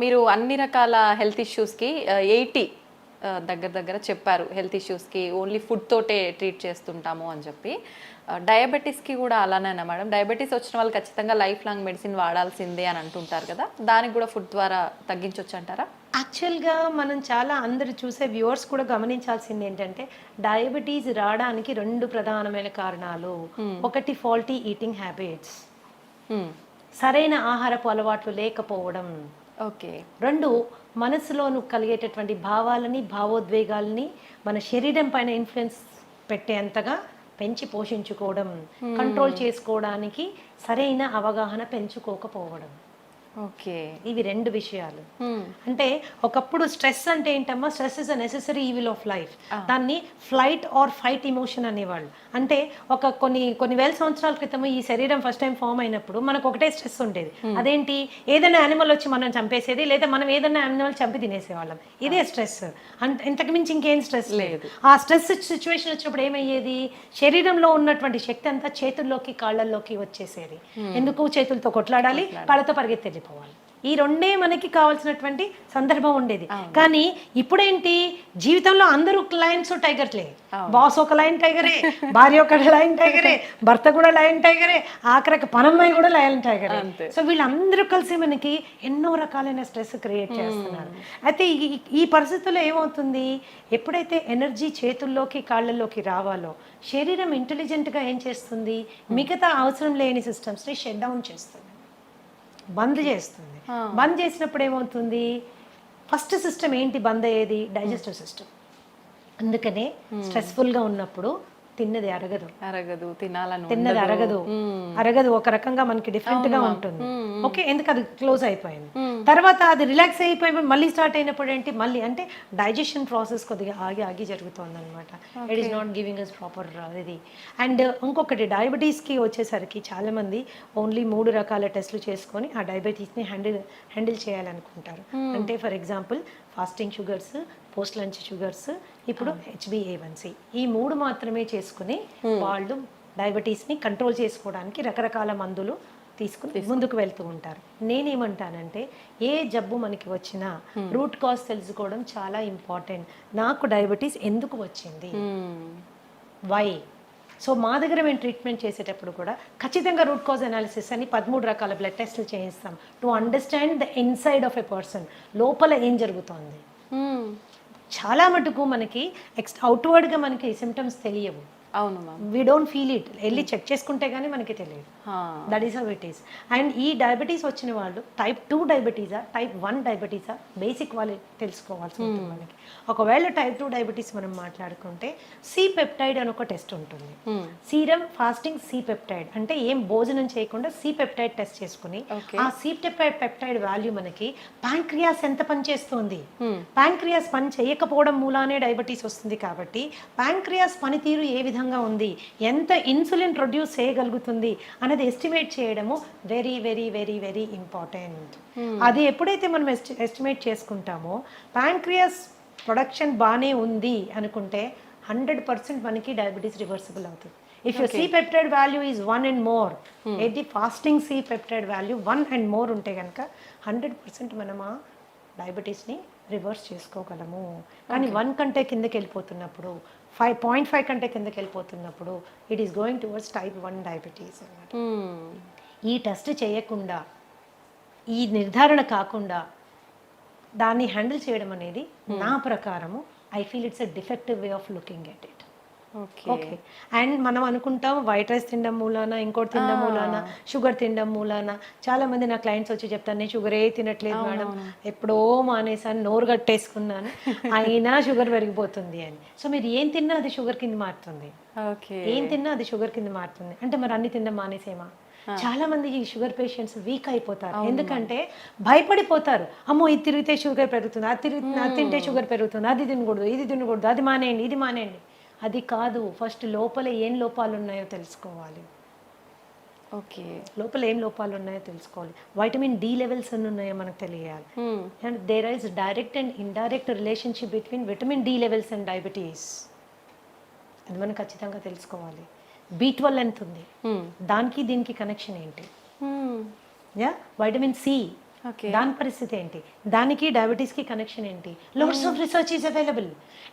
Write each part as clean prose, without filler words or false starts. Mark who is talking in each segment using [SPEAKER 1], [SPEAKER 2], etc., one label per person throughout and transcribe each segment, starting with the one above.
[SPEAKER 1] మీరు అన్ని రకాల హెల్త్ ఇష్యూస్కి 80 దగ్గర దగ్గర చెప్పారు. హెల్త్ ఇష్యూస్కి ఓన్లీ ఫుడ్ తోటే ట్రీట్ చేస్తుంటాము అని చెప్పి. డయాబెటీస్కి కూడా అలానేనా మేడం? డయాబెటీస్ వచ్చిన వాళ్ళు ఖచ్చితంగా లైఫ్ లాంగ్ మెడిసిన్ వాడాల్సిందే అని అంటుంటారు కదా, దానికి కూడా ఫుడ్ ద్వారా తగ్గించవచ్చు అంటారా?
[SPEAKER 2] యాక్చువల్గా మనం చాలా అందరు చూసే వ్యూవర్స్ కూడా గమనించాల్సింది ఏంటంటే డయాబెటీస్ రావడానికి 2 ప్రధానమైన కారణాలు. ఒకటి ఫాల్టీ ఈటింగ్ హ్యాబిట్స్, సరైన ఆహారపు అలవాట్లు లేకపోవడం.
[SPEAKER 1] ఓకే.
[SPEAKER 2] 2 మనసులోను కలిగేటటువంటి భావాలని భావోద్వేగాలని మన శరీరం పైన ఇన్ఫ్లుయెన్స్ పెట్టేంతగా పెంచి పోషించుకోవడం, కంట్రోల్ చేసుకోవడానికి సరైన అవగాహన పెంచుకోకపోవడం.
[SPEAKER 1] ఓకే.
[SPEAKER 2] ఇవి 2 విషయాలు. అంటే ఒకప్పుడు స్ట్రెస్ అంటే ఏంటమ్మా, stress is a necessary evil of life. దాన్ని ఫ్లైట్ ఆర్ ఫైట్ ఇమోషన్ అనేవాళ్ళు. అంటే కొన్ని వేల సంవత్సరాల క్రితం ఈ శరీరం ఫస్ట్ టైం ఫామ్ అయినప్పుడు మనకు ఒకటే స్ట్రెస్ ఉండేది. అదేంటి, ఏదైనా యానిమల్ వచ్చి మనం చంపేసేది, లేదా మనం ఏదైనా యానిమల్ చంపి తినేసేవాళ్ళం. ఇదే స్ట్రెస్. ఇంతకు మించి ఇంకేం స్ట్రెస్ లేదు. ఆ స్ట్రెస్ సిచ్యువేషన్ వచ్చినప్పుడు ఏమయ్యేది, శరీరంలో ఉన్నటువంటి శక్తి అంతా చేతుల్లోకి కాళ్ళల్లోకి వచ్చేసేది. ఎందుకు, చేతులతో కొట్లాడాలి, కాళ్ళతో పరిగెత్తేది పోవాలి. ఈ 2 మనకి కావాల్సినటువంటి సందర్భం ఉండేది. కానీ ఇప్పుడేంటి, జీవితంలో అందరూ లయన్స్ టైగర్లే. బాస్ ఒక లయన్ టైగరే, భార్య ఒక లయన్ టైగరే, భర్త కూడా లయన్ టైగరే, ఆఖరికి పనమ్మాయి కూడా లయన్ టైగరే. సో వీళ్ళందరూ కలిసి మనకి ఎన్నో రకాలైన స్ట్రెస్ క్రియేట్ చేస్తున్నారు. అయితే ఈ పరిస్థితుల్లో ఏమవుతుంది, ఎప్పుడైతే ఎనర్జీ చేతుల్లోకి కాళ్ళల్లోకి రావాలో శరీరం ఇంటెలిజెంట్గా ఏం చేస్తుంది, మిగతా అవసరం లేని సిస్టమ్స్ని షట్ డౌన్ చేస్తుంది, బంద్ చేస్తుంది. బంద్ చేసినప్పుడు ఏమవుతుంది, ఫస్ట్ సిస్టమ్ ఏంటి బంద్ అయ్యేది, డైజెస్టివ్ సిస్టమ్. అందుకనే స్ట్రెస్ఫుల్గా ఉన్నప్పుడు తిన్నది తిన్నది అరగదు, ఒక రకంగా మనకి డిఫరెంట్ గా ఉంటుంది. ఓకే, ఎందుకు అది క్లోజ్ అయిపోయింది. తర్వాత అది రిలాక్స్ అయిపోయి మళ్ళీ స్టార్ట్ అయినప్పుడు ఏంటి, మళ్ళీ అంటే డైజెషన్ ప్రాసెస్ కొద్దిగా ఆగి జరుగుతుంది అనమాట. It is not giving us proper ఇది. అండ్ ఇంకొకటి, డయాబెటీస్కి వచ్చేసరికి చాలా మంది ఓన్లీ 3 రకాల టెస్టులు చేసుకొని ఆ డయాబెటీస్ని హ్యాండిల్ చేయాలనుకుంటారు. అంటే for example fasting sugars, post lunch sugars, ఇప్పుడు HbA1c, ఈ 3 మాత్రమే చేసుకుని వాళ్ళు డయాబెటీస్ని కంట్రోల్ చేసుకోవడానికి రకరకాల మందులు తీసుకుని ముందుకు వెళ్తూ ఉంటారు. నేనేమంటానంటే ఏ జబ్బు మనకి వచ్చినా రూట్ కాజ్ తెలుసుకోవడం చాలా ఇంపార్టెంట్. నాకు డయాబెటీస్ ఎందుకు వచ్చింది, వై. సో మా దగ్గర మేము ట్రీట్మెంట్ చేసేటప్పుడు కూడా ఖచ్చితంగా రూట్ కాజ్ అనాలిసిస్ అని 13 రకాల బ్లడ్ టెస్టులు చేయిస్తాం to understand the inside of a person, లోపల ఏం జరుగుతోంది. చాలా మటుకు మనకి అవుట్వర్డ్గా మనకి సిమ్టమ్స్ తెలియవు.
[SPEAKER 1] అవును ma'am,
[SPEAKER 2] we don't feel it. వెళ్ళి చెక్ చేసుకుంటే కానీ మనకి తెలియదు. That is how it is. And ఈ డయాబెటీస్ వచ్చిన వాళ్ళు టైప్ 2 డయాబెటీసా, టైప్ 1 డయాబెటీసా, బేసిక్ వాళ్ళు తెలుసుకోవాల్సి ఉంటుంది మనకి. ఒకవేళ టైప్ 2 డయాబెటీస్ మనం మాట్లాడుకుంటే సి పెప్టైడ్ అని ఒక టెస్ట్ ఉంటుంది. సీరం ఫాస్టింగ్ సి పెప్టైడ్ అంటే ఏం భోజనం చేయకుండా సి పెప్టైడ్ టెస్ట్ చేసుకుని ఆ సి పెప్టైడ్ వాల్యూ మనకి ప్యాంక్రియాస్ ఎంత పనిచేస్తుంది, ప్యాంక్రియాస్ పని చేయకపోవడం మూలానే డయాబెటీస్ వస్తుంది. కాబట్టి ప్యాంక్రియాస్ పనితీరు ఏ విధంగా ఉంది, ఎంత ఇన్సులిన్ ప్రొడ్యూస్ చేయగలుగుతుంది అనేది ఎస్టిమేట్ చేయడము very very very very important. అది ఎప్పుడైతే మనం ఎస్టిమేట్ చేసుకుంటామో ప్యాంక్రియాస్ ప్రొడక్షన్ బాగానే ఉంది అనుకుంటే 100% మనకి డయాబెటీస్ రివర్సిబుల్ అవుతుంది. If your C peptide value is 1 and more, ఏది fasting C peptide value 1 and more ఉంటే కనుక 100% మనం ఆ డయాబెటీస్ని రివర్స్ చేసుకోగలము. కానీ 1 కంటే కిందకి వెళ్ళిపోతున్నప్పుడు, 5.5 కంటే కిందకి వెళ్ళిపోతున్నప్పుడు it is going towards type 1 diabetes అన్నమాట. ఈ టెస్ట్ చేయకుండా, ఈ నిర్ధారణ కాకుండా దాన్ని హ్యాండిల్ చేయడం అనేది నా ప్రకారము I feel it's a defective way of looking at it. Okay. And మనం అనుకుంటాం వైట్ రైస్ తినడం మూలాన, ఇంకోటి తినడం మూలాన, షుగర్ తినడం మూలాన. చాలా మంది నా క్లయింట్స్ వచ్చి చెప్తాను, నేను షుగర్ తినట్లేదు మేడం, ఎప్పుడో మానేసాను, నోరు కట్టేసుకున్నాను, అయినా షుగర్ పెరిగిపోతుంది అని. సో మీరు ఏం తిన్నా అది షుగర్ కింద మారుతుంది, ఏం తిన్నా అది షుగర్ కింద మారుతుంది. అంటే మరి అన్ని తినడం మానేసేమా? చాలా మంది ఈ షుగర్ పేషెంట్స్ వీక్ అయిపోతారు. ఎందుకంటే భయపడిపోతారు, అమ్మో ఇది తిరిగితే షుగర్ పెరుగుతుంది, అది తింటే షుగర్ పెరుగుతుంది, అది తినకూడదు, ఇది తినకూడదు, అది మానేయండి, ఇది మానేయండి. అది కాదు, ఫస్ట్ లోపల ఏం లోపాలు ఉన్నాయో తెలుసుకోవాలి.
[SPEAKER 1] ఓకే,
[SPEAKER 2] లోపల ఏం లోపాలు ఉన్నాయో తెలుసుకోవాలి. వైటమిన్ డి లెవెల్స్ ఎన్ని ఉన్నాయో మనకు తెలియాలి. And there is direct and indirect relationship between vitamin D levels and diabetes. అది మనం ఖచ్చితంగా తెలుసుకోవాలి. B12 ఎంత ఉంది, దానికి దీనికి కనెక్షన్ ఏంటి? Yeah, vitamin C
[SPEAKER 1] okay.
[SPEAKER 2] దాని పరిస్థితి ఏంటి, దానికి డయాబెటీస్కి కనెక్షన్ ఏంటి? Lots of research is available.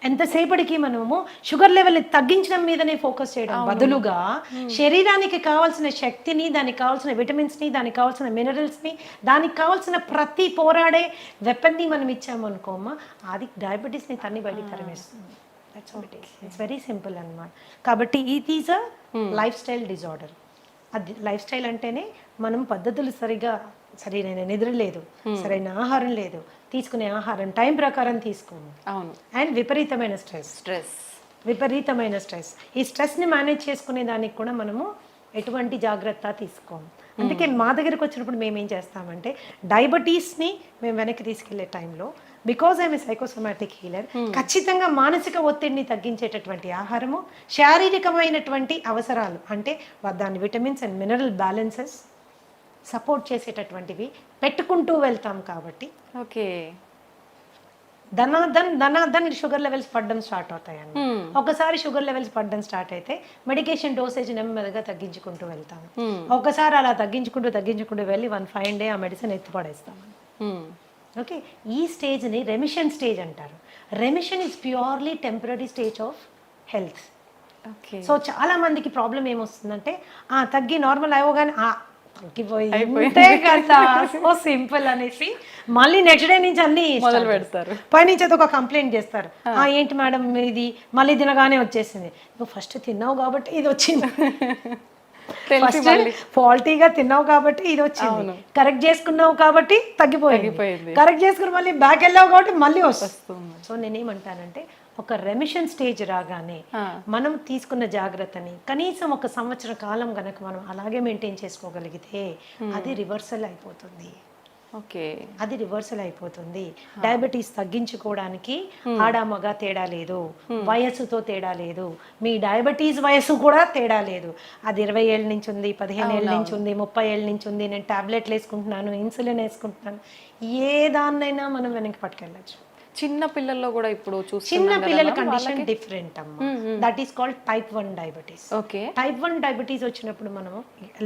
[SPEAKER 2] ఎంతసేపటికి మనము షుగర్ లెవెల్ని తగ్గించడం మీదనే ఫోకస్ చేయడం బదులుగా శరీరానికి కావాల్సిన శక్తిని, దానికి కావాల్సిన విటమిన్స్ని, దానికి కావాల్సిన మినరల్స్ని, దానికి కావాల్సిన ప్రతి పోరాడే వెపన్ని మనం ఇచ్చామనుకోమా, అది డయాబెటీస్ని తన్ని బయటికి తరిమేస్తుంది. That's what it is. It's very simple అన్నమాట. కాబట్టి it is a life style disorder. అది లైఫ్ స్టైల్ అంటేనే మనం పద్ధతులు సరైన నిద్ర లేదు, సరైన ఆహారం లేదు, తీసుకునే ఆహారం టైం ప్రకారం తీసుకోము,
[SPEAKER 1] అవును.
[SPEAKER 2] అండ్ విపరీతమైన స్ట్రెస్. ఈ స్ట్రెస్ని మేనేజ్ చేసుకునే దానికి కూడా మనము ఎటువంటి జాగ్రత్త తీసుకోము. అందుకే మా దగ్గరికి వచ్చినప్పుడు మేము ఏం చేస్తామంటే డయాబెటీస్ని మేము వెనక్కి తీసుకెళ్లే టైంలో, because I'm a psychosomatic healer, ఖచ్చితంగా మానసిక ఒత్తిడిని తగ్గించేటటువంటి ఆహారము, శారీరకమైనటువంటి అవసరాలు అంటే దాని vitamins and mineral balances support చేసేటటువంటివి పెట్టుకుంటూ వెళ్తాం. కాబట్టి
[SPEAKER 1] ఓకే,
[SPEAKER 2] ధనాధన్ షుగర్ లెవెల్స్ పడడం స్టార్ట్ అవుతాయండి. ఒకసారి షుగర్ లెవెల్స్ పడడం స్టార్ట్ అయితే మెడికేషన్ డోసేజ్ నెమ్మదిగా తగ్గించుకుంటూ వెళ్తాము. ఒకసారి అలా తగ్గించుకుంటూ వెళ్ళి 1 fine day ఆ మెడిసిన్ ఎత్తిపడేస్తాము. ఓకే, ఈ స్టేజ్ని రెమిషన్ స్టేజ్ అంటారు. Remission is purely temporary stage of health.
[SPEAKER 1] Okay.
[SPEAKER 2] So చాలా మందికి ప్రాబ్లం ఏమొస్తుందంటే తగ్గి నార్మల్ అవ్వగానే తగ్గిపోయింది కదా, సో సింపుల్ అనేసి మళ్ళీ నెక్స్ట్ డే నుంచి అన్ని
[SPEAKER 1] మొదలు పెడతారు.
[SPEAKER 2] పైనుంచి ఒక కంప్లైంట్ చేస్తారు, ఏంటి మేడం ఇది మళ్ళీ తినగానే వచ్చేసింది. నువ్వు ఫస్ట్ తిన్నావు కాబట్టి ఇది వచ్చింది, ఫస్ట్ ఫాల్టీగా తిన్నావు కాబట్టి ఇది వచ్చింది, కరెక్ట్ చేసుకున్నావు కాబట్టి తగ్గిపోయింది, కరెక్ట్ చేసుకుని మళ్ళీ బ్యాక్ వెళ్ళావు కాబట్టి మళ్ళీ వస్తుంది. సో నేనేమంటానంటే ఒక రెమిషన్ స్టేజ్ రాగానే మనం తీసుకున్న జాగ్రత్తని కనీసం 1 సంవత్సర కాలం కనుక మనం అలాగే మెయింటైన్ చేసుకోగలిగితే అది రివర్సల్ అయిపోతుంది.
[SPEAKER 1] ఓకే,
[SPEAKER 2] అది రివర్సల్ అయిపోతుంది. డయాబెటీస్ తగ్గించుకోవడానికి ఆడామగ తేడా లేదు, వయస్సుతో తేడా లేదు, మీ డయాబెటీస్ వయస్సు కూడా తేడా లేదు. అది 20 ఏళ్ళ నుంచి ఉంది, 15 ఏళ్ళ నుంచి ఉంది, 30 ఏళ్ళ నుంచి ఉంది, నేను టాబ్లెట్లు వేసుకుంటున్నాను, ఇన్సులిన్ వేసుకుంటున్నాను, ఏ దాన్నైనా మనం వెనక్కి పట్టుకెళ్ళచ్చు.
[SPEAKER 1] చిన్న పిల్లల్లో కూడా ఇప్పుడు
[SPEAKER 2] చిన్న పిల్లల కండిషన్ డిఫరెంట్ అమ్మా. That is called type 1 diabetes.
[SPEAKER 1] Okay,
[SPEAKER 2] type 1 diabetes వచ్చినప్పుడు మనము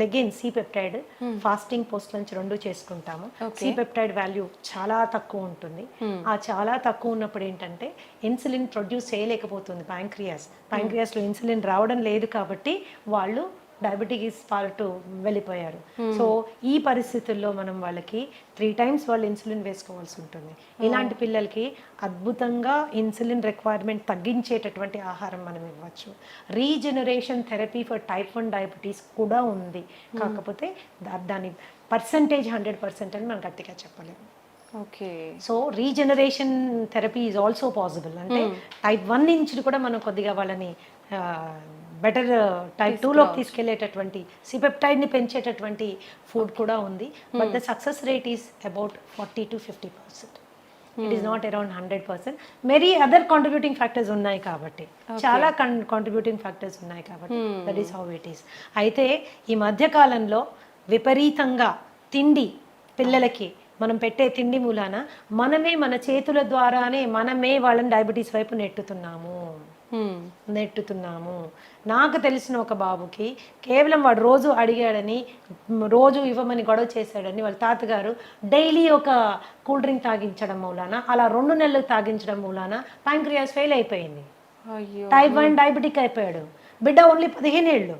[SPEAKER 2] again C peptide fasting post lunch 2 చేసుకుంటాము. సి పెప్టైడ్ వాల్యూ చాలా తక్కువ ఉంటుంది. ఆ చాలా తక్కువ ఉన్నప్పుడు ఏంటంటే ఇన్సులిన్ ప్రొడ్యూస్ చేయలేకపోతుంది ప్యాంక్రియాస్ లో ఇన్సులిన్ రావడం లేదు కాబట్టి వాళ్ళు డయాబెటీస్ పార్ట్ వెళ్ళిపోయారు. సో ఈ పరిస్థితుల్లో మనం వాళ్ళకి 3 times వాళ్ళు ఇన్సులిన్ వేసుకోవాల్సి ఉంటుంది. ఇలాంటి పిల్లలకి అద్భుతంగా ఇన్సులిన్ రిక్వైర్మెంట్ తగ్గించేటటువంటి ఆహారం మనం ఇవ్వచ్చు. Regeneration therapy for type 1 diabetes కూడా ఉంది. కాకపోతే దాని పర్సంటేజ్ 100% అని మనం గట్టిగా చెప్పలేము.
[SPEAKER 1] Okay, so
[SPEAKER 2] regeneration therapy is also possible. అంటే టైప్ 1 నుంచి కూడా మనం కొద్దిగా వాళ్ళని బెటర్ టైప్ 2లోకి తీసుకెళ్లేటటువంటి సిపెప్టైడ్ని పెంచేటటువంటి ఫుడ్ కూడా ఉంది. But the success rate is about 40 to 50%. It is not around 100%. Many other contributing factors ఉన్నాయి కాబట్టి, చాలా కాంట్రిబ్యూటింగ్ ఫ్యాక్టర్స్ ఉన్నాయి కాబట్టి that is how it is. అయితే ఈ మధ్య కాలంలో విపరీతంగా తిండి పిల్లలకి మనం పెట్టే తిండి మూలాన మనమే మన చేతుల ద్వారానే మనమే వాళ్ళని డయాబెటీస్ వైపు నెట్టుతున్నాము. నాకు తెలిసిన ఒక బాబుకి కేవలం వాడు రోజు అడిగాడని, రోజు ఇవ్వమని గొడవ చేశాడని వాళ్ళ తాతగారు డైలీ ఒక కూల్ డ్రింక్ తాగించడం మూలాన, అలా 2 నెలలు తాగించడం మూలాన ప్యాంక్రియాస్ ఫెయిల్ అయిపోయింది. టైప్ 1 డయాబెటిక్ అయిపోయాడు. బిడ్డ ఓన్లీ 15 ఏళ్ళు.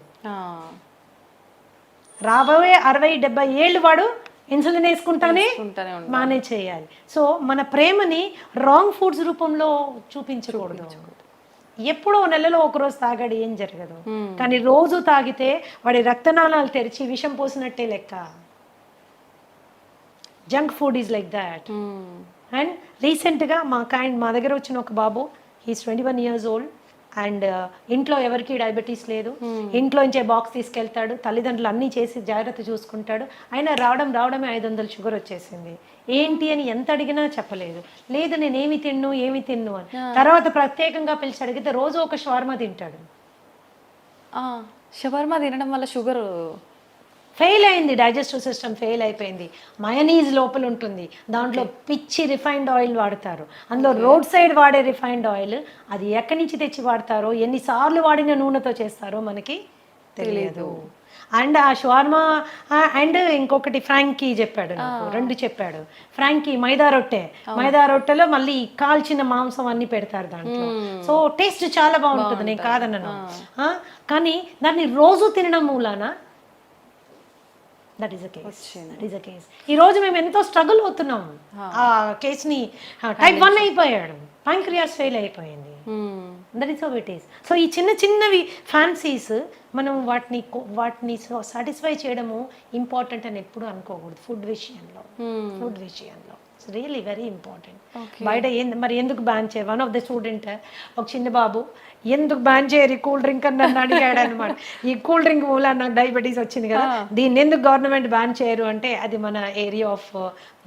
[SPEAKER 2] రాబోయే 60-70 ఏళ్ళు వాడు ఇన్సులిన్ వేసుకుంటానే మేనేజ్ చేయాలి. సో మన ప్రేమని రాంగ్ ఫుడ్స్ రూపంలో చూపించకూడదు. ఎప్పుడో నెలలో ఒకరోజు తాగాడు ఏం జరగదు, కానీ రోజు తాగితే వాడి రక్తనాళాలు తెరిచి విషం పోసినట్టే లెక్క. Junk food is like that. And రీసెంట్గా మా దగ్గర వచ్చిన ఒక బాబు, హీస్ 21 years old, అండ్ ఇంట్లో ఎవరికి డయాబెటీస్ లేదు. ఇంట్లోంచే బాక్స్ తీసుకెళ్తాడు, తల్లిదండ్రులు అన్నీ చేసి జాగ్రత్త చూసుకుంటాడు. అయినా రావడమే 500 షుగర్ వచ్చేసింది. ఏంటి అని ఎంత అడిగినా చెప్పలేదు. లేదు నేను ఏమి తిన్ను అని. తర్వాత ప్రత్యేకంగా పిలిచి అడిగితే రోజు ఒక షవర్మా తింటాడు.
[SPEAKER 1] షవర్మా తినడం వల్ల షుగర్
[SPEAKER 2] ఫెయిల్ అయింది, డైజెస్టివ్ సిస్టమ్ ఫెయిల్ అయిపోయింది. మయోనీస్ లోపల ఉంటుంది, దాంట్లో పిచ్చి రిఫైన్డ్ ఆయిల్ వాడతారు. అందులో రోడ్ సైడ్ వాడే రిఫైన్డ్ ఆయిల్, అది ఎక్కడి నుంచి తెచ్చి వాడతారో, ఎన్నిసార్లు వాడిన నూనెతో చేస్తారో మనకి తెలియదు. అండ్ ఆ షవర్మా అండ్ ఇంకొకటి ఫ్రాంకీ చెప్పాడు నాకు, రెండు చెప్పాడు. ఫ్రాంకీ మైదా రొట్టెలో మళ్ళీ కాల్చిన మాంసం అన్ని పెడతారు దాంట్లో. సో టేస్ట్ చాలా బాగుంటుంది, నేను కాదన్నాను. కానీ దాన్ని రోజు తినడం మూలాన దట్ ఈస్ అ కేస్. ఈ రోజు మేము ఎంతో స్ట్రగుల్ అవుతున్నాం. ఆ కేసుని టైప్ 1 అయిపోయాడు, ప్యాంక్రియాస్ ఫెయిల్ అయిపోయింది. That is how it is. So ఈ చిన్న చిన్నవి ఫ్యాన్సీస్ మనం వాటిని సాటిస్ఫై చేయడము ఇంపార్టెంట్ అని ఎప్పుడు అనుకోకూడదు. ఫుడ్ విషయంలో ఇట్స్ రియలీ వెరీ ఇంపార్టెంట్. బయట మరి ఎందుకు బ్యాన్ చేయ, వన్ ఆఫ్ ద స్టూడెంట్, ఒక చిన్న బాబు, ఎందుకు బ్యాన్ చేయరు కూల్ డ్రింక్ అని నన్ను అడిగాడు అనమాట. ఈ కూల్ డ్రింక్ మూల నాకు డయాబెటీస్ వచ్చింది కదా, దీన్ని ఎందుకు గవర్నమెంట్ బ్యాన్ చేయరు అంటే అది మన ఏరియా ఆఫ్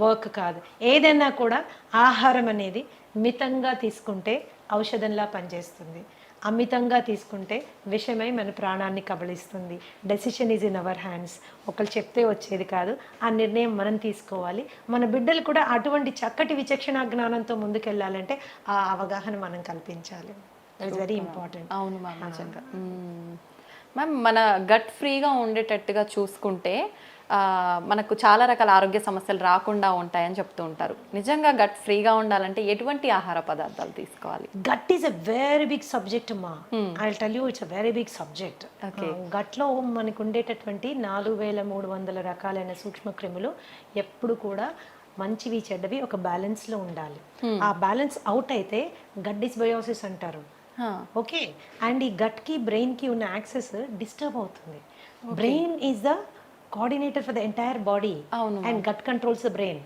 [SPEAKER 2] వర్క్ కాదు. ఏదైనా కూడా ఆహారం అనేది మితంగా తీసుకుంటే ఔషధంలా పనిచేస్తుంది, అమితంగా తీసుకుంటే విషమై మన ప్రాణాన్ని కబళిస్తుంది. Decision is in our hands. ఒకళ్ళు చెప్తే వచ్చేది కాదు, ఆ నిర్ణయం మనం తీసుకోవాలి. మన బిడ్డలు కూడా అటువంటి చక్కటి విచక్షణ జ్ఞానంతో ముందుకెళ్ళాలంటే ఆ అవగాహన మనం కల్పించాలి. That is very important.
[SPEAKER 1] అవును మ్యామ్, నిజంగా. మ్యామ్, మన గట్ ఫ్రీగా ఉండేటట్టుగా చూసుకుంటే మనకు చాలా రకాల ఆరోగ్య సమస్యలు రాకుండా ఉంటాయని చెప్తూ ఉంటారు. నిజంగా గట్ ఫ్రీగా ఉండాలంటే ఎటువంటి ఆహార పదార్థాలు తీసుకోవాలి?
[SPEAKER 2] Gut is a very big subject అమ్మా. I will tell you, it's a very big subject. గట్లో మనకు ఉండేటటువంటి 4300 రకాలైన సూక్ష్మ క్రిములు ఎప్పుడు కూడా మంచివి చెడ్డవి ఒక బ్యాలెన్స్లో ఉండాలి. ఆ బ్యాలెన్స్ అవుట్ అయితే గట్ డిస్బయోసిస్ అంటారు. ఓకే, అండ్ ఈ గట్కి బ్రెయిన్కి ఉన్న యాక్సెస్ డిస్టర్బ్ అవుతుంది. Brain is the coordinator for the entire body and gut controls the brain.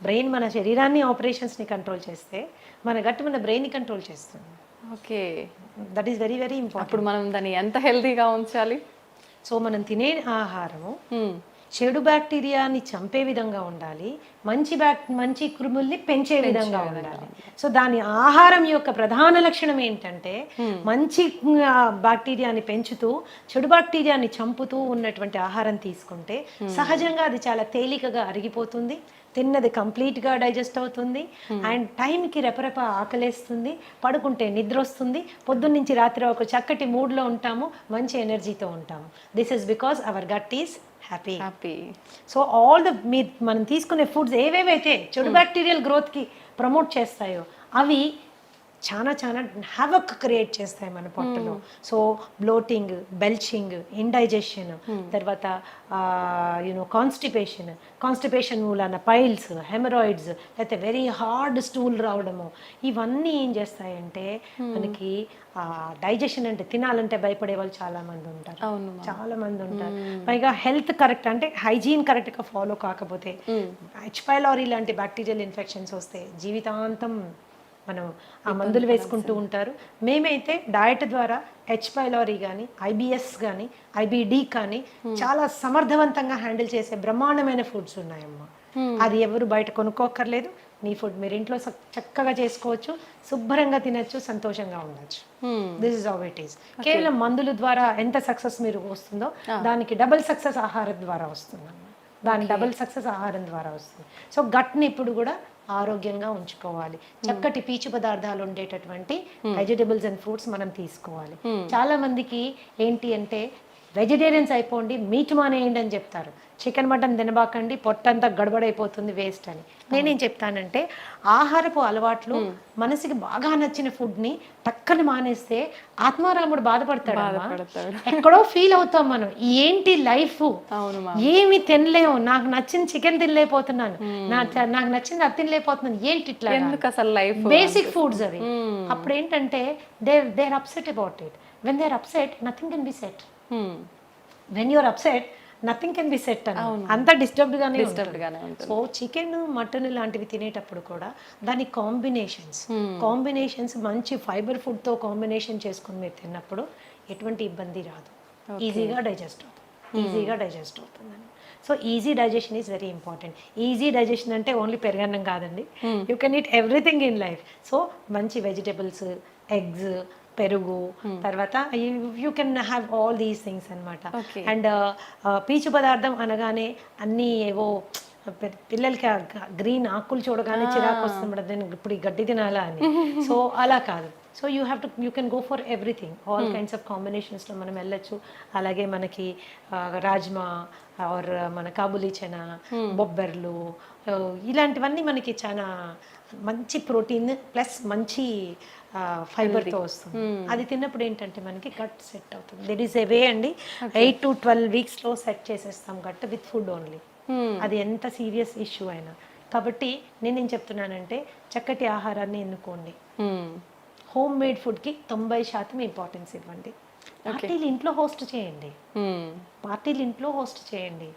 [SPEAKER 2] Brain మన శరీరాన్ని ఆపరేషన్స్ని కంట్రోల్ చేస్తే మన గట్ మన బ్రెయిన్ని కంట్రోల్ చేస్తుంది.
[SPEAKER 1] Okay,
[SPEAKER 2] that is very very important.
[SPEAKER 1] అప్పుడు మనం దాన్ని ఎంత హెల్తీగా ఉంచాలి?
[SPEAKER 2] సో మనం తినే ఆహారము చెడు బ్యాక్టీరియాని చంపే విధంగా ఉండాలి, మంచి క్రిముల్ని పెంచే విధంగా ఉండాలి. సో దాని ఆహారం యొక్క ప్రధాన లక్షణం ఏంటంటే మంచి బ్యాక్టీరియాని పెంచుతూ చెడు బ్యాక్టీరియాని చంపుతూ ఉన్నటువంటి ఆహారం తీసుకుంటే సహజంగా అది చాలా తేలికగా అరిగిపోతుంది, తిన్నది కంప్లీట్గా డైజెస్ట్ అవుతుంది, అండ్ టైంకి రెపరెప ఆకలేస్తుంది, పడుకుంటే నిద్ర వస్తుంది, పొద్దున్నుంచి రాత్రి ఒక చక్కటి మూడ్లో ఉంటాము, మంచి ఎనర్జీతో ఉంటాము. This is because our gut is happy. So all the మనం తీసుకునే ఫుడ్స్ ఏవేవైతే చెడు బ్యాక్టీరియల్ గ్రోత్కి ప్రమోట్ చేస్తాయో అవి చాలా హ్యావక్ క్రియేట్ చేస్తాయి మన పొట్టలో. సో బ్లోటింగ్, బెల్చింగ్, ఇండైజెషన్, తర్వాత కాన్స్టిపేషన్ మూలాన పైల్స్, హెమరాయిడ్స్, లేకపోతే వెరీ హార్డ్ స్టూల్ రావడము, ఇవన్నీ ఏం చేస్తాయంటే మనకి డైజెషన్ అంటే తినాలంటే భయపడే వాళ్ళు చాలా మంది ఉంటారు. పైగా హెల్త్ కరెక్ట్ అంటే హైజీన్ కరెక్ట్గా ఫాలో కాకపోతే హెచ్ పైలోరీ లాంటి బ్యాక్టీరియల్ ఇన్ఫెక్షన్స్ వస్తే జీవితాంతం మనం ఆ మందులు వేసుకుంటూ ఉంటారు. మేమైతే డయట్ ద్వారా హెచ్ పైలోరీ కానీ, ఐబిఎస్ కానీ, ఐబిడి కానీ చాలా సమర్థవంతంగా హ్యాండిల్ చేసే బ్రహ్మాండమైన ఫుడ్స్ ఉన్నాయమ్మా. అది ఎవరు బయట కొనుక్కోక్కర్లేదు. మీ ఫుడ్ మీరు ఇంట్లో చక్కగా చేసుకోవచ్చు, శుభ్రంగా తినచ్చు, సంతోషంగా ఉండొచ్చు. This is how it is. కేవలం మందుల ద్వారా ఎంత సక్సెస్ మీరు వస్తుందో దానికి డబుల్ సక్సెస్ ఆహారం ద్వారా వస్తుంది. డబుల్ సక్సెస్ ఆహారం ద్వారా వస్తుంది. సో గట్ని ఇప్పుడు కూడా ఆరోగ్యంగా ఉంచుకోవాలి. చక్కటి పీచు పదార్థాలు ఉండేటటువంటి వెజిటబుల్స్ అండ్ ఫ్రూట్స్ మనం తీసుకోవాలి. చాలా మందికి ఏంటి అంటే వెజిటేరియన్స్ అయిపోండి, మీట్ మానేయండి అని చెప్తారు. చికెన్ మటన్ తినబాకండి, పొట్టంతా గడబడైపోతుంది, వేస్ట్ అని. నేనేం చెప్తానంటే ఆహారపు అలవాట్లు మనసుకి బాగా నచ్చిన ఫుడ్ని టక్కన మానేస్తే ఆత్మారాముడు బాధపడతాడు. ఎక్కడో ఫీల్ అవుతాం మనం, ఏంటి లైఫ్, ఏమి తినలేము, నాకు నచ్చిన చికెన్ తినలేకపోతున్నాను, నాకు నచ్చింది అది తినలేకపోతున్నాను, ఏంటి ఇట్లా,
[SPEAKER 1] అసలు లైఫ్
[SPEAKER 2] బేసిక్ ఫుడ్స్ అవి. అప్పుడు ఏంటంటే they are upset about it. When they are upset nothing can be set. When you're upset nothing can be set అని అంతా డిస్టర్బ్డ్ గానే ఉంటుంది. సో చికెన్, మటన్ లాంటివి తినేటప్పుడు కూడా దాని కాంబినేషన్స్ మంచి ఫైబర్ ఫుడ్తో కాంబినేషన్ చేసుకుని మీరు తిన్నప్పుడు ఎటువంటి ఇబ్బంది రాదు, ఈజీగా డైజెస్ట్ అవుతుంది. So easy digestion is very important. Easy digestion అంటే ఓన్లీ పెరుగన్నం కాదండి, you can eat everything in life. So మంచి వెజిటబుల్స్, ఎగ్స్, పెరుగు, తర్వాత you can have all these things అనమాట. అండ్ పీచు పదార్థం అనగానే అన్నీ ఏవో పిల్లలకి గ్రీన్ ఆకులు చూడగానే చిరాకు వస్తుంది, ఇప్పుడు ఈ గడ్డి తినాలా అని. సో అలా కాదు. So you can go for everything, all kinds of కాంబినేషన్స్లో మనం వెళ్ళొచ్చు. అలాగే మనకి రాజ్మా ఆర్ మన కాబూలీ చనా, బొబ్బర్లు, ఇలాంటివన్నీ మనకి చాలా మంచి ప్రోటీన్ ప్లస్ మంచి ఫైబర్తో వస్తుంది. అది తిన్నప్పుడు ఏంటంటే మనకి గట్ సెట్ అవుతుంది. దెర్ ఈస్ ఏ వే అండి, 8 to 12 వీక్స్లో సెట్ చేసేస్తాం గట్ విత్ ఫుడ్ ఓన్లీ. అది ఎంత సీరియస్ ఇష్యూ అయినా. కాబట్టి నేనేం చెప్తున్నానంటే చక్కటి ఆహారాన్ని ఎన్నుకోండి. హోమ్ మేడ్ ఫుడ్కి 90% ఇంపార్టెన్స్ ఇవ్వండి. పార్టీలు ఇంట్లో హోస్ట్ చేయండి, పార్టీలు ఇంట్లో హోస్ట్ చేయండి.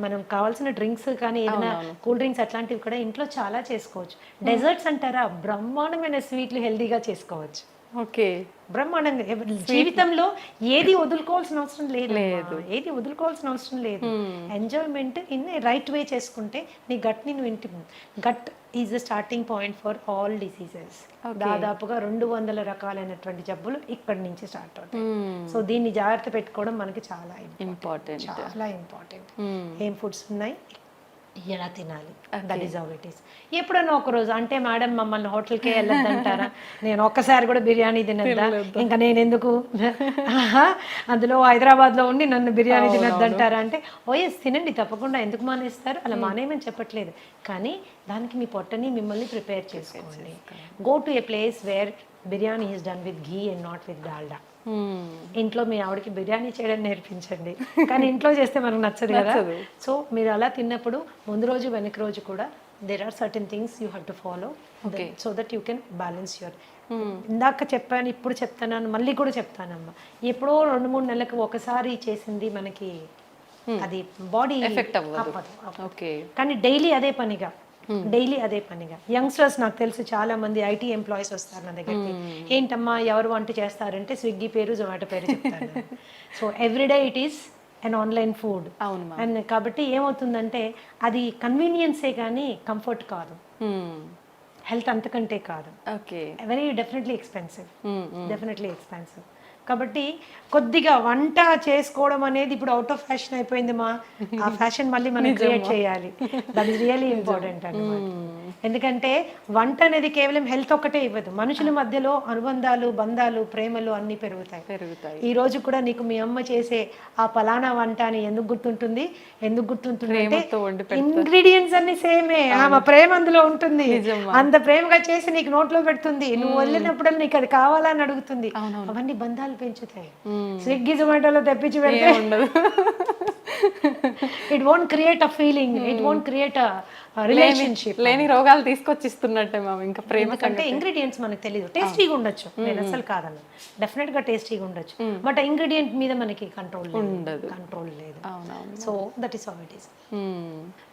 [SPEAKER 2] మనం కావాల్సిన డ్రింక్స్ కానీ ఏదైనా కూల్ డ్రింక్స్ అట్లాంటివి కూడా ఇంట్లో చాలా చేసుకోవచ్చు. డెజర్ట్స్ అంటారా, బ్రహ్మాండమైన స్వీట్లు హెల్దీగా చేసుకోవచ్చు.
[SPEAKER 1] ఓకే,
[SPEAKER 2] బ్రహ్మాండంగా. జీవితంలో ఏది వదులుకోవాల్సిన అవసరం లేదు, ఏది వదులుకోవాల్సిన అవసరం లేదు. ఎంజాయ్మెంట్ ఇన్ రైట్ వే చేసుకుంటే నీ గట్ని నువ్వు gut is the starting point for all diseases. దాదాపుగా 200 రకాలైనటువంటి జబ్బులు ఇక్కడి నుంచి స్టార్ట్ అవుతాయి. సో దీన్ని జాగ్రత్త పెట్టుకోవడం మనకి చాలా ఇంపార్టెంట్, చాలా ఇంపార్టెంట్. ఏం ఫుడ్స్ ఉన్నాయి, ఎలా తినాలి, that is how it is. ఎప్పుడన్నా ఒక రోజు అంటే మేడం మమ్మల్ని హోటల్కే వెళ్ళొద్దంటారా, నేను ఒక్కసారి కూడా బిర్యానీ తినద్దా, ఇంకా నేను ఎందుకు అందులో హైదరాబాద్లో ఉండి నన్ను బిర్యానీ తినద్దంటారా అంటే ఓఎస్ తినండి తప్పకుండా, ఎందుకు మానేస్తారు, అలా మానేయమని చెప్పట్లేదు. కానీ దానికి మీ పొట్టని మిమ్మల్ని ప్రిపేర్ చేసుకోండి. Go to A place where biryani is done with ghee and not with Dalda. ఇంట్లో మీ ఆవిడకి బిర్యానీ చేయడం నేర్పించండి, కానీ ఇంట్లో చేస్తే మనకు నచ్చదు కదా. సో మీరు అలా తిన్నప్పుడు ముందు రోజు వెనక రోజు కూడా there are certain things you have to follow so that you can balance your. ఇందాక చెప్పాను, ఇప్పుడు చెప్తాను, మళ్ళీ కూడా చెప్తానమ్మా, ఎప్పుడో 2-3 నెలలకు ఒకసారి చేసింది మనకి అది బాడీ ఎఫెక్ట్ అవ్వదు. కానీ డైలీ అదే పనిగా యంగ్స్టర్స్ నాకు తెలుసు చాలా మంది ఐటీ ఎంప్లాయీస్ వస్తారు నా దగ్గరికి. ఏంటమ్మా ఎవరు వంట చేస్తారంటే స్విగ్గీ పేరు జొమాటో పేరు చెప్తారు. So everyday it is and online food. And కాబట్టి ఏమవుతుందంటే అది కన్వీనియన్సే కానీ కంఫర్ట్ కాదు, హెల్త్ అంతకంటే కాదు. Very definitely expensive. కాబట్టి కొద్దిగా వంట చేసుకోవడం అనేది ఇప్పుడు అవుట్ ఆఫ్ ఫ్యాషన్ అయిపోయింది మా, ఆ ఫ్యాషన్ మళ్ళీ మనం క్రియేట్ చేయాలి. దట్ ఈస్ రియల్లీ ఇంపార్టెంట్ అన్నమాట. ఎందుకంటే వంట అనేది కేవలం హెల్త్ ఒక్కటే ఇవ్వదు, మనుషుల మధ్యలో అనుబంధాలు, బంధాలు, ప్రేమలు అన్ని పెరుగుతాయి. ఈ రోజు కూడా నీకు మీ అమ్మ చేసే ఆ పలానా వంట అని ఎందుకు గుర్తుంటుంది అంటే ఇంగ్రీడియంట్స్ అన్ని సేమే, ఆమె ప్రేమ అందులో ఉంటుంది. అంత ప్రేమగా చేసి నీకు నోట్లో పెడుతుంది, నువ్వు వెళ్ళినప్పుడు నీకు అది కావాలని అడుగుతుంది. అవన్నీ బంధాలు పెంచుతాయి. స్విగ్గీ జొమాటోలో తెప్పించి పెడితే it won't create a feeling, it won't create a relationship.
[SPEAKER 1] లేని రోగాలు తీసుకొచ్చిస్తున్నట్టే మ్యామ్. ఇంకా ప్రేమ
[SPEAKER 2] కంటే ఇంగ్రీడియంట్స్ మనకు తెలియదు. టేస్టీగా ఉండొచ్చు, నేను అసలు కాదన్న, డెఫినెట్ గా టేస్టీగా ఉండొచ్చు, బట్ ఇంగ్రీడియంట్ మీద మనకి కంట్రోల్ లేదు. So that is how it is.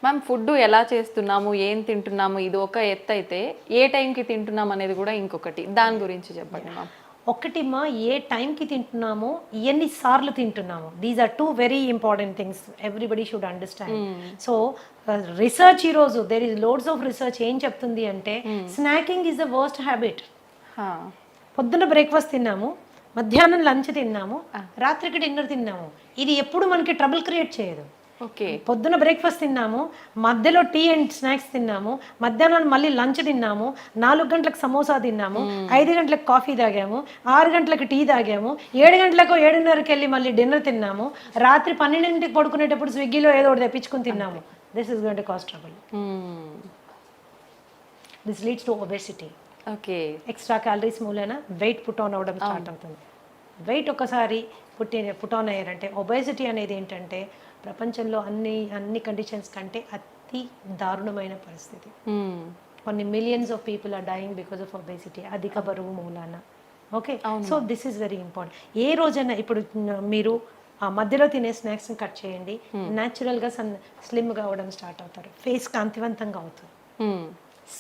[SPEAKER 1] Ma'am food ఎలా చేస్తున్నాము, ఏం తింటున్నాము, ఇది ఒక ఎత్తు అయితే ఏ టైంకి తింటున్నాం అనేది కూడా ఇంకొకటి. దాని గురించి చెప్పండి మ్యామ్.
[SPEAKER 2] ఒకటిమా, ఏ టైంకి తింటున్నామో, ఎన్నిసార్లు తింటున్నామో, these are 2 very important things everybody should understand. So research ఈరోజు there is loads of research ఏం చెప్తుంది అంటే snacking is the worst habit. పొద్దున్న బ్రేక్ఫాస్ట్ తిన్నాము, మధ్యాహ్నం లంచ్ తిన్నాము, రాత్రికి డిన్నర్ తిన్నాము, ఇది ఎప్పుడు మనకి ట్రబుల్ క్రియేట్ చేయదు. పొద్దున బ్రేక్ఫాస్ట్ తిన్నాము, మధ్యలో టీ అండ్ స్నాక్స్ తిన్నాము, మధ్యాహ్నం మళ్ళీ లంచ్ తిన్నాము, 4 గంటలకు సమోసా తిన్నాము, 5 గంటలకు కాఫీ తాగాము, 6 గంటలకు టీ తాగాము, 7 గంటలకు 7:30కి వెళ్ళి మళ్ళీ డిన్నర్ తిన్నాము, రాత్రి 12ంటికి పడుకునేటప్పుడు స్విగ్గీలో ఏదో ఒకటి తెప్పించుకుని తిన్నాము. This is going to cause trouble. This leads to obesity. Extra calories మూలన వెయిట్ పుట్ ఆన్ అవ్వడం స్టార్ట్ అవుతుంది. వెయిట్ ఒకసారి పుట్ ఆన్ అయ్యారంటే, ఒబెసిటీ అనేది ఏంటంటే ప్రపంచంలో అన్ని కండిషన్స్ కంటే అతి దారుణమైన పరిస్థితి. కొన్ని millions of people are dying because of obesity, అధిక బరువు మూలాన. Okay, so this is very important. ఏ రోజైనా ఇప్పుడు మీరు ఆ మధ్యలో తినే స్నాక్స్ కట్ చేయండి, న్యాచురల్గా స్లిమ్గా అవ్వడం స్టార్ట్ అవుతారు, ఫేస్ కాంతివంతంగా అవుతుంది.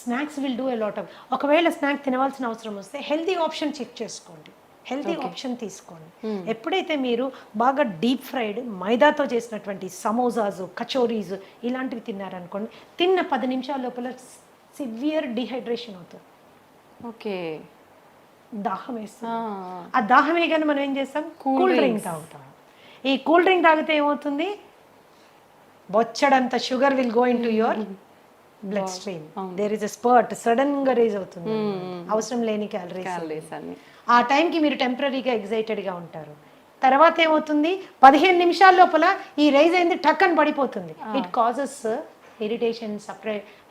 [SPEAKER 2] Snacks will do a lot of. ఒకవేళ స్నాక్ తినవలసిన అవసరం వస్తే హెల్తీ ఆప్షన్ చెక్ చేసుకోండి, హెల్తీ ఆప్షన్ తీసుకోండి. ఎప్పుడైతే మీరు బాగా డీప్ ఫ్రైడ్ మైదాతో చేసినటువంటి సమోసాస్, కచోరీస్ ఇలాంటివి తిన్నారనుకోండి, తిన్న 10 నిమిషాల లోపల సివియర్ డిహైడ్రేషన్ అవుతుంది. దాహం వేస్తుంది. ఆ దాహమే కానీ మనం ఏం చేస్తాం, కూల్ డ్రింక్ తాగుతాం. ఈ కూల్ డ్రింక్ తాగితే ఏమవుతుంది, బొచ్చడంత sugar will go into your bloodstream, there is a spurt, sudden గా రేజ్ అవుతుంది, అవసరం లేని క్యాలరీస్.
[SPEAKER 1] క్యాలరీస్ అన్ని.
[SPEAKER 2] ఆ టైంకి మీరు టెంపరీగా ఎగ్జైటెడ్గా ఉంటారు. తర్వాత ఏమవుతుంది, 15 నిమిషాల లోపల ఈ రైజ్ అయింది టక్ అని పడిపోతుంది. It causes irritation,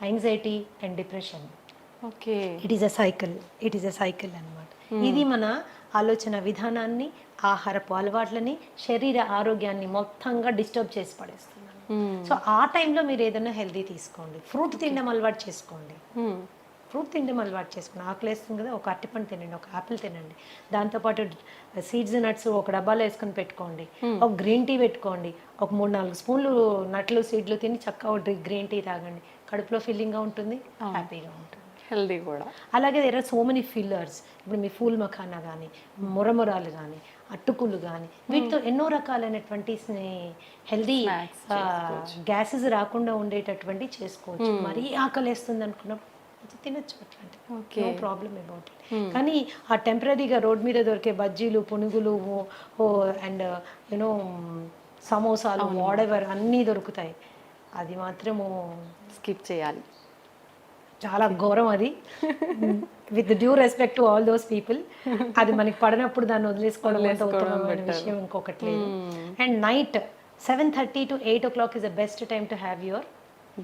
[SPEAKER 2] anxiety and depression.
[SPEAKER 1] Okay.
[SPEAKER 2] It is a cycle అన్నమాట. ఇది మన ఆలోచన విధానాన్ని, ఆహారపు అలవాట్లని, శరీర ఆరోగ్యాన్ని మొత్తంగా డిస్టర్బ్ చేసి పడేస్తుంది. సో ఆ టైంలో మీరు ఏదైనా హెల్దీ తీసుకోండి, ఫ్రూట్ తినడం అలవాటు చేసుకోండి. ఫ్రూట్ తినడం అలవాటు చేసుకోండి. ఆకలి వేస్తుంది కదా, ఒక అరటిపండు తినండి, ఒక యాపిల్ తినండి, దాంతోపాటు సీడ్స్ నట్స్ ఒక డబ్బాలో వేసుకొని పెట్టుకోండి, ఒక గ్రీన్ టీ పెట్టుకోండి, ఒక 3-4 స్పూన్లు నట్లు సీడ్లు తిని చక్కగా ఒక గ్రీన్ టీ తాగండి. కడుపులో ఫీలింగ్గా ఉంటుంది, హ్యాపీగా ఉంటుంది,
[SPEAKER 1] హెల్దీ కూడా.
[SPEAKER 2] అలాగే there are so many fillers. ఇప్పుడు మీ ఫూల్ మఖానా కానీ, మురమురాలు కానీ, అట్టుకులు కానీ, వీటితో ఎన్నో రకాలైనటువంటి హెల్దీ గ్యాసెస్ రాకుండా ఉండేటటువంటి చేసుకోవచ్చు. మరీ ఆకలి వేస్తుంది అనుకున్నప్పుడు తినచ్చు, అట్లాంటి నో ప్రాబ్లమ్ అబౌట్ ఇట్. కానీ ఆ టెంపరీగా రోడ్ మీద దొరికే బజ్జీలు, పునుగులు అండ్ యూనో సమోసాలు, వాడెవర్ అన్నీ దొరుకుతాయి, అది మాత్రము
[SPEAKER 1] స్కిప్ చేయాలి.
[SPEAKER 2] చాలా ఘోరం అది. With due respect to all those people, అది మనకి పడినప్పుడు దాన్ని వదిలేసుకోవడం ఉత్తమమైన విషయం ఇంకొకటి లేదు. And night 7:30 to 8 o'clock is the best time to have your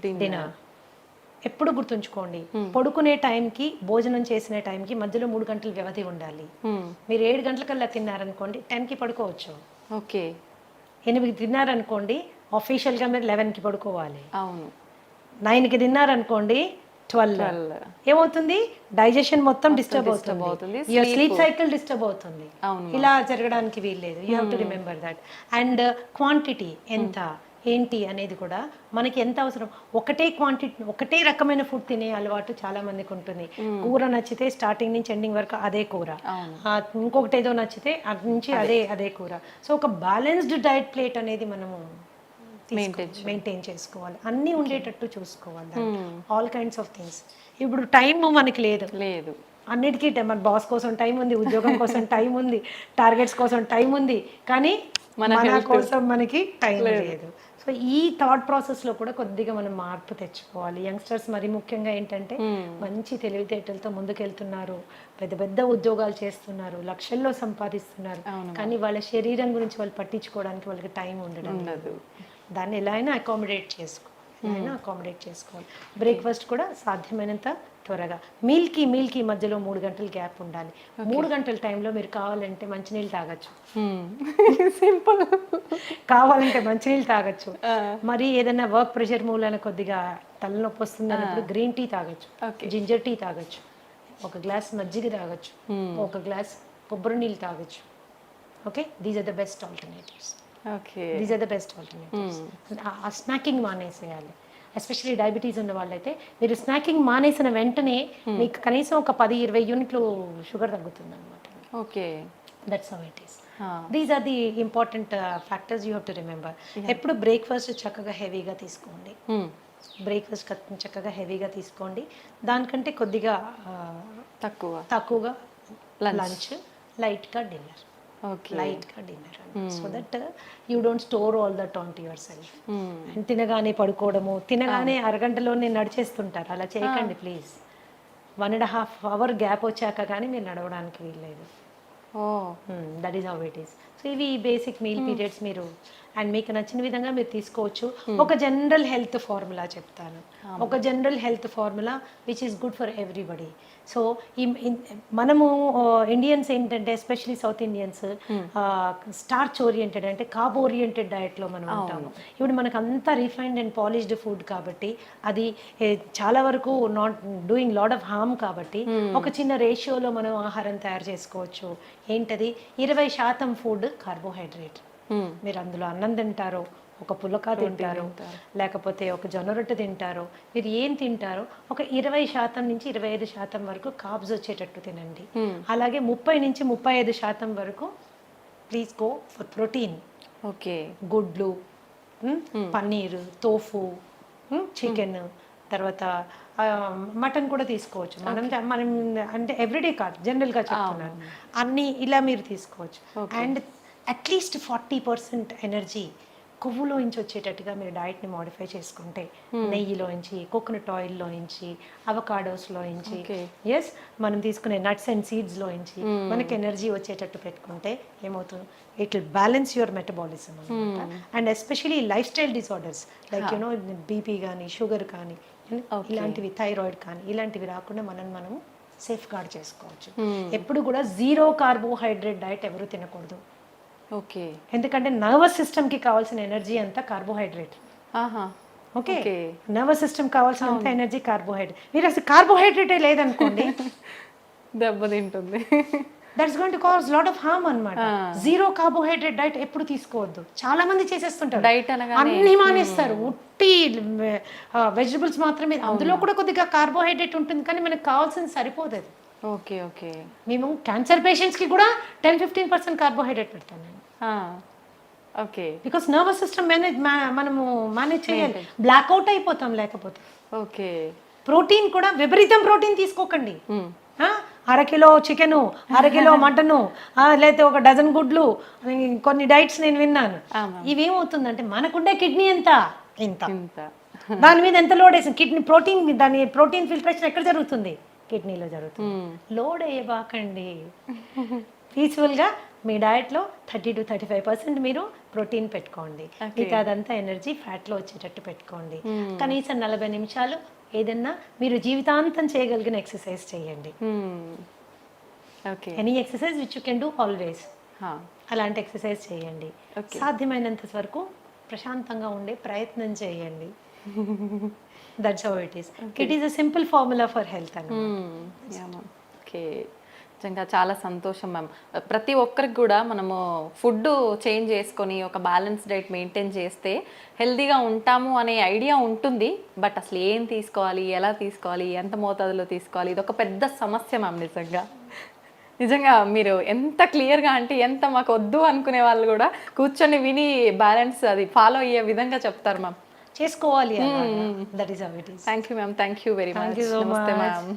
[SPEAKER 2] dinner. ఎప్పుడు గుర్తుంచుకోండి, పడుకునే టైంకి, భోజనం చేసిన టైంకి మధ్యలో 3 గంటల వ్యవధి ఉండాలి. మీరు 7 గంటలకల్లా తిన్నారనుకోండి, 10కి పడుకోవచ్చు.
[SPEAKER 1] ఓకే.
[SPEAKER 2] 8కి తిన్నారనుకోండి, ఆఫీషియల్గా మీరు 11కి పడుకోవాలి.
[SPEAKER 1] అవును.
[SPEAKER 2] 9కి తిన్నారనుకోండి, 12 ఏమవుతుంది, డైజెషన్ మొత్తం డిస్టర్బ్ అవుతుంది, యువర్ స్లీప్ సైకిల్ డిస్టర్బ్ అవుతుంది. ఇలా జరగడానికి వీల్లేదు. You have to remember that. And quantity ఎంత ఏంటి అనేది కూడా మనకి ఎంత అవసరం. ఒకటే రకమైన ఫుడ్ తినే అలవాటు చాలా మందికి ఉంటుంది. కూర నచ్చితే స్టార్టింగ్ నుంచి ఎండింగ్ వరకు అదే కూర, ఇంకొకటి ఏదో నచ్చితే అటు నుంచి అదే కూర. సో ఒక బ్యాలెన్స్డ్ డైట్ ప్లేట్ అనేది మనము మెయింటైన్ చేసుకోవాలి, అన్నీ ఉండేటట్టు చూసుకోవాలి, ఆల్ కైండ్స్ ఆఫ్ థింగ్స్. ఇప్పుడు టైం మనకి లేదు, అన్నిటికీ మన బాస్ కోసం టైం ఉంది, ఉద్యోగం కోసం టైం ఉంది, టార్గెట్స్ కోసం టైం ఉంది, కానీ మన కోసం మనకి టైం లేదు. సో ఈ థాట్ ప్రాసెస్లో కూడా కొద్దిగా మనం మార్పు తెచ్చుకోవాలి. యంగ్స్టర్స్ మరి ముఖ్యంగా ఏంటంటే మంచి తెలివితేటలతో ముందుకెళ్తున్నారు, పెద్ద పెద్ద ఉద్యోగాలు చేస్తున్నారు, లక్షల్లో సంపాదిస్తున్నారు, కానీ వాళ్ళ శరీరం గురించి వాళ్ళు పట్టించుకోవడానికి వాళ్ళకి టైం ఉండదు. దాన్ని ఎలా అయినా అకామిడేట్ చేసుకోవాలి. బ్రేక్ఫాస్ట్ కూడా సాధ్యమైనంత త్వరగా, మీల్కి మధ్యలో 3 గంటల గ్యాప్ ఉండాలి. 3 గంటల టైంలో మీరు కావాలంటే మంచినీళ్ళు తాగొచ్చు, సింపుల్. కావాలంటే మంచినీళ్ళు తాగొచ్చు. మరి ఏదైనా వర్క్ ప్రెషర్ మూలన కొద్దిగా తలనొప్పి వస్తుంది అన్నప్పుడు గ్రీన్ టీ తాగొచ్చు, జింజర్ టీ తాగొచ్చు, ఒక గ్లాస్ మజ్జిగ తాగొచ్చు, ఒక గ్లాస్ కొబ్బరి నీళ్ళు తాగొచ్చు. Okay, these are the best alternatives. ఆ స్నాకింగ్ మానేసేయాలి. ఎస్పెషల్లీ డయాబెటీస్ ఉన్న వాళ్ళైతే మీరు స్నాకింగ్ మానేసిన వెంటనే మీకు కనీసం ఒక 10-20 యూనిట్లు షుగర్ తగ్గుతుంది అనమాట.
[SPEAKER 1] Okay,
[SPEAKER 2] that's how it is. These are the important factors you have to remember. ఎప్పుడు బ్రేక్ఫాస్ట్ చక్కగా హెవీగా తీసుకోండి, దానికంటే కొద్దిగా తక్కువగా లంచ్, లైట్గా dinner. So that you don't store all that on to yourself. And తినగానే పడుకోవడము, తినగానే అరగంటలోనే నడిచేస్తుంటారు, అలా చేయకండి ప్లీజ్. 1.5 hour గ్యాప్ వచ్చాక కానీ మీరు నడవడానికి వీల్లేదు. That is how it is. So ఇవి బేసిక్ మీల్ పీరియడ్స్ మీరు అండ్ మీకు నచ్చిన విధంగా మీరు తీసుకోవచ్చు. ఒక జనరల్ హెల్త్ ఫార్ములా చెప్తాను, ఒక general health formula which is good for everybody. So మనము ఇండియన్స్ ఏంటంటే, especially south Indians, starch oriented అంటే కార్బ్ ఓరియంటెడ్ డయట్లో మనం ఉంటాము. ఇప్పుడు మనకు అంతా రిఫైన్డ్ అండ్ పాలిష్డ్ ఫుడ్ కాబట్టి అది చాలా వరకు not doing lot of harm. కాబట్టి ఒక చిన్న రేషియోలో మనం ఆహారం తయారు చేసుకోవచ్చు. ఏంటది, 20% ఫుడ్ కార్బోహైడ్రేట్. మీరు అందులో అన్నం తింటారో, ఒక పులక తింటారో, లేకపోతే ఒక జొన్న రొట్టె తింటారో, మీరు ఏం తింటారో ఒక 20% నుంచి 25% వరకు కార్బ్స్ వచ్చేటట్టు తినండి. అలాగే 30 నుంచి 35% వరకు please go for protein. Okay, గుడ్లు, పన్నీరు, తోఫు, చికెన్, తర్వాత మటన్ కూడా తీసుకోవచ్చు. మనం అంటే ఎవ్రీడే కాదు, జనరల్గా చెప్తున్నాను, అన్నీ ఇలా మీరు తీసుకోవచ్చు. అండ్ అట్లీస్ట్ 40% ఎనర్జీ కొవ్వులోంచి వచ్చేటట్టుగా మీరు డైట్ని మోడిఫై చేసుకుంటే, నెయ్యిలోంచి, కోకోనట్ ఆయిల్లోంచి, అవకాడోస్లోంచి, ఎస్ మనం తీసుకునే నట్స్ అండ్ సీడ్స్లోంచి మనకి ఎనర్జీ వచ్చేటట్టు పెట్టుకుంటే ఏమవుతుంది, it will balance your metabolism అనమాట. And especially life style disorders like you know BP కానీ, షుగర్ కానీ, ఇలాంటివి, థైరాయిడ్ కానీ, ఇలాంటివి రాకుండా మనం సేఫ్ గార్డ్ చేసుకోవచ్చు. ఎప్పుడు కూడా జీరో కార్బోహైడ్రేట్ డైట్ ఎవరు తినకూడదు.
[SPEAKER 1] ఓకే.
[SPEAKER 2] ఎందుకంటే నర్వస్ సిస్టమ్కి కావాల్సిన ఎనర్జీ అంతా కార్బోహైడ్రేట్. ఓకే, నర్వస్ సిస్టమ్ కావాల్సినంత ఎనర్జీ కార్బోహైడ్రేట్. మీరు అసలు కార్బోహైడ్రేటే లేదనుకోండి,
[SPEAKER 1] దెబ్బతింటుంది.
[SPEAKER 2] That's going to cause lot of harm అన్నమాట. జీరో కార్బోహైడ్రేట్ డైట్ ఎప్పుడు తీసుకోవద్దు. చాలా మంది చేసేస్తుంటారు,
[SPEAKER 1] డైట్ అనగానే
[SPEAKER 2] అన్ని మానేస్తారు, ఉట్టి వెజిటబుల్స్ మాత్రమే. అందులో కూడా కొద్దిగా కార్బోహైడ్రేట్ ఉంటుంది, కానీ మనకు కావాల్సింది సరిపోదు అది.
[SPEAKER 1] Okay okay.
[SPEAKER 2] మేము క్యాన్సర్ పేషెంట్స్కి కూడా 10-15% కార్బోహైడ్రేట్ పెడతాను నేను.
[SPEAKER 1] ఓకే.
[SPEAKER 2] బికాస్ నర్వస్ సిస్టమ్ మనము మేనేజ్ చేయాలి, బ్లాక్అవుట్ అయిపోతాం లేకపోతే.
[SPEAKER 1] ఓకే.
[SPEAKER 2] ప్రోటీన్ కూడా విపరీతం ప్రోటీన్ తీసుకోకండి. అరకిలో చికెను, అరకిలో మటను, లేకపోతే ఒక డజన్ గుడ్లు, కొన్ని డైట్స్ నేను విన్నాను. ఇవేమవుతుందంటే మనకుండే కిడ్నీ ఎంత ఇంత, దాని మీద ఎంత లోడ్ వేసింది కిడ్నీ, ప్రోటీన్ ఫిల్ట్రేషన్ ఎక్కడ జరుగుతుంది, కిడ్నీలో జరుగుతుంది. లోడ్ వేయబాకండి. పీస్ఫుల్గా మీ డయట్లో 30-35% మీరు ప్రోటీన్ పెట్టుకోండి. మిగతా అదంతా ఎనర్జీ ఫ్యాట్లో వచ్చేటట్టు పెట్టుకోండి. కనీసం 40 నిమిషాలు ఏదన్నా మీరు జీవితాంతం చేయగలిగిన ఎక్సర్సైజ్ చేయండి. Any exercise which you can do always, అలాంటి ఎక్సర్సైజ్ చేయండి. సాధ్యమైనంత వరకు ప్రశాంతంగా ఉండే ప్రయత్నం చేయండి. That's how it is. It is a simple formula for health అన్నమాట.
[SPEAKER 1] ఓకే, నిజంగా చాలా సంతోషం మ్యామ్. ప్రతి ఒక్కరికి కూడా మనము ఫుడ్ చేంజ్ చేసుకొని ఒక బ్యాలెన్స్ డైట్ మెయింటైన్ చేస్తే హెల్తీగా ఉంటాము అనే ఐడియా ఉంటుంది. బట్ అసలు ఏం తీసుకోవాలి, ఎలా తీసుకోవాలి, ఎంత మోతాదులో తీసుకోవాలి, ఇది ఒక పెద్ద సమస్య మ్యామ్. నిజంగా మీరు ఎంత క్లియర్గా, అంటే ఎంత మాకు వద్దు అనుకునే వాళ్ళు కూడా కూర్చొని విని బ్యాలెన్స్ అది ఫాలో అయ్యే విధంగా చెప్తారు మ్యామ్.
[SPEAKER 2] చేసుకోవాలి. That is how it is.
[SPEAKER 1] Thank you ma'am, thank you very much.
[SPEAKER 2] Thank you so
[SPEAKER 1] నమస్తే
[SPEAKER 2] much.
[SPEAKER 1] మ్యామ్.